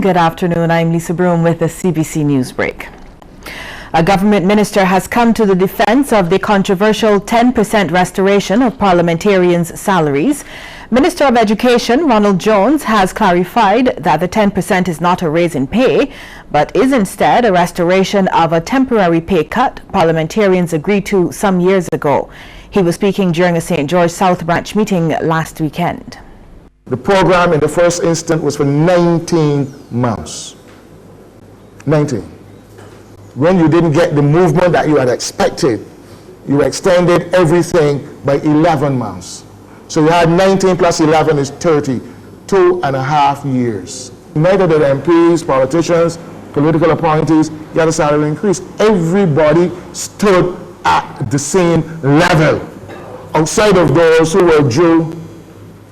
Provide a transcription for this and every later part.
Good afternoon, I'm Lisa Broom with the CBC News Break. A government minister has come to the defense of the controversial 10% restoration of parliamentarians' salaries. Minister of Education Ronald Jones has clarified that the 10% is not a raise in pay, but is instead a restoration of a temporary pay cut parliamentarians agreed to some years ago. He was speaking during a St. George South Branch meeting last weekend. The program in the first instance was for 19 months. 19. When you didn't get the movement that you had expected, you extended everything by 11 months. So you had 19 plus 11 is 30, 2.5 years. Neither did MPs, politicians, political appointees get a salary increase. Everybody stood at the same level, outside of those who were due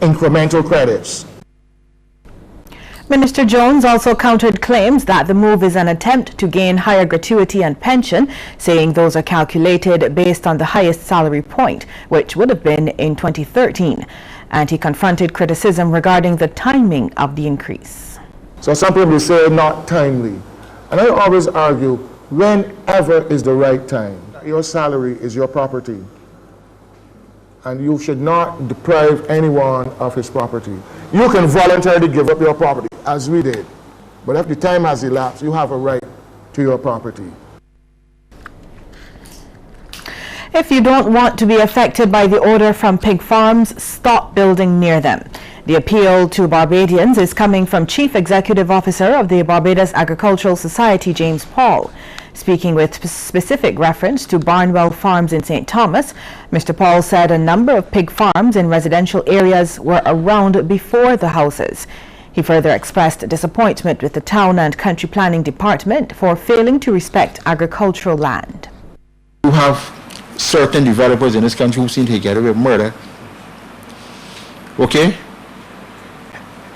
incremental credits. Minister Jones also countered claims that the move is an attempt to gain higher gratuity and pension, saying those are calculated based on the highest salary point, which would have been in 2013. And he confronted criticism regarding the timing of the increase. So some people say not timely. And I always argue, whenever is the right time. Your salary is your property. And you should not deprive anyone of his property. You can voluntarily give up your property, as we did. But if the time has elapsed, you have a right to your property. If you don't want to be affected by the order from pig farms, stop building near them. The appeal to Barbadians is coming from Chief Executive Officer of the Barbados Agricultural Society, James Paul. Speaking with specific reference to Barnwell Farms in St. Thomas, Mr. Paul said a number of pig farms in residential areas were around before the houses. He further expressed disappointment with the Town and Country Planning Department for failing to respect agricultural land. You have certain developers in this country who seem to get away with murder. Okay?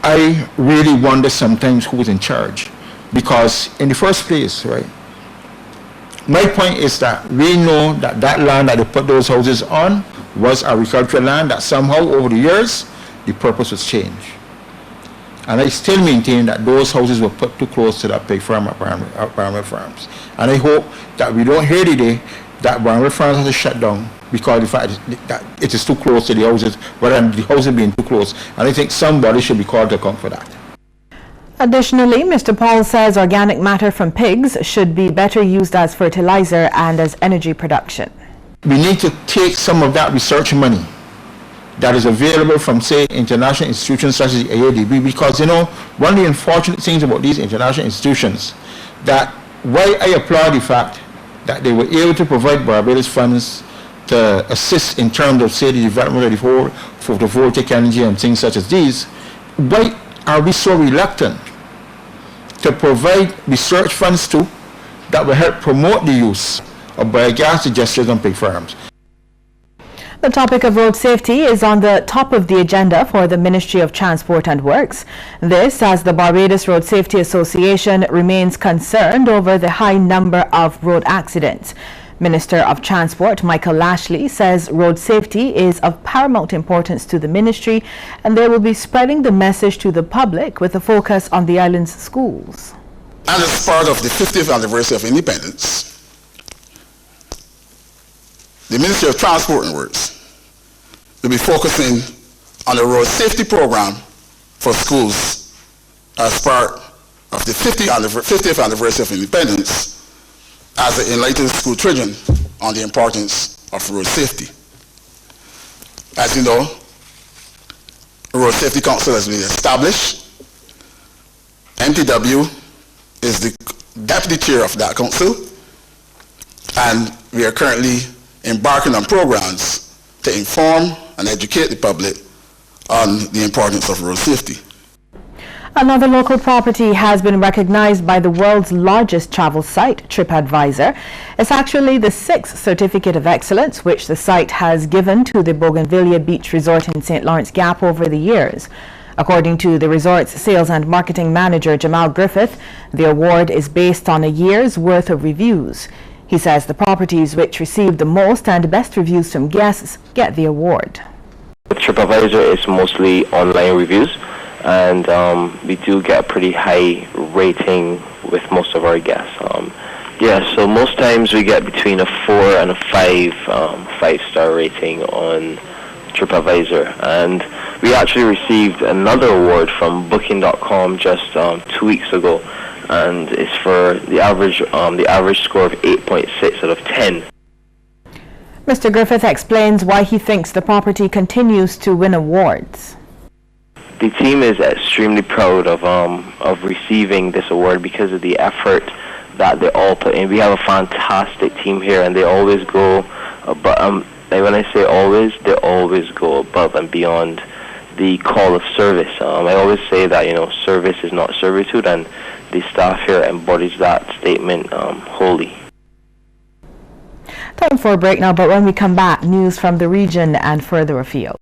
I really wonder sometimes who's in charge, because in the first place, right, my point is that we know that that land that they put those houses on was agricultural land, that somehow over the years the purpose was changed. And I still maintain that those houses were put too close to that pig farm at Barnwell Farms. And I hope that we don't hear today that Barnwell Farms has to shut down because the fact that it is too close to the houses, rather than the houses being too close. And I think somebody should be called to account for that. Additionally, Mr. Paul says organic matter from pigs should be better used as fertilizer and as energy production. We need to take some of that research money that is available from, say, international institutions such as the AADB, because, you know, one of the unfortunate things about these international institutions, that while I applaud the fact that they were able to provide Barbados funds to assist in terms of, say, the development of the photovoltaic energy and things such as these, why are we so reluctant to provide research funds too that will help promote the use of biogas digesters on pig farms? The topic of road safety is on the top of the agenda for the Ministry of Transport and Works. This as the Barbados Road Safety Association remains concerned over the high number of road accidents. Minister of Transport Michael Lashley says road safety is of paramount importance to the ministry, and they will be spreading the message to the public with a focus on the island's schools. And as part of the 50th anniversary of independence, the Ministry of Transport and Works will be focusing on the road safety program for schools as part of the 50th anniversary of independence, as it enlightens school children on the importance of road safety. As you know, a Road Safety Council has been established. MTW is the deputy chair of that council, and we are currently embarking on programs to inform and educate the public on the importance of road safety. Another local property has been recognized by the world's largest travel site, TripAdvisor. It's actually the 6th certificate of excellence which the site has given to the Bougainvillea Beach resort in St. Lawrence Gap over the years. According to the resort's sales and marketing manager, Jamal Griffith, the award is based on a year's worth of reviews. He says the properties which receive the most and best reviews from guests get the award. TripAdvisor is mostly online reviews, and we do get a pretty high rating with most of our guests. Yeah, so most times we get between a 4 and a 5-star rating on TripAdvisor, and we actually received another award from Booking.com just 2 weeks ago, and it's for the average score of 8.6 out of 10. Mr. Griffith explains why he thinks the property continues to win awards. The team is extremely proud of receiving this award because of the effort that they all put in. We have a fantastic team here, and they always go above, when I say always, they always go above and beyond the call of service. I always say that, you know, service is not servitude, and the staff here embodies that statement wholly. Time for a break now, but when we come back, news from the region and further afield.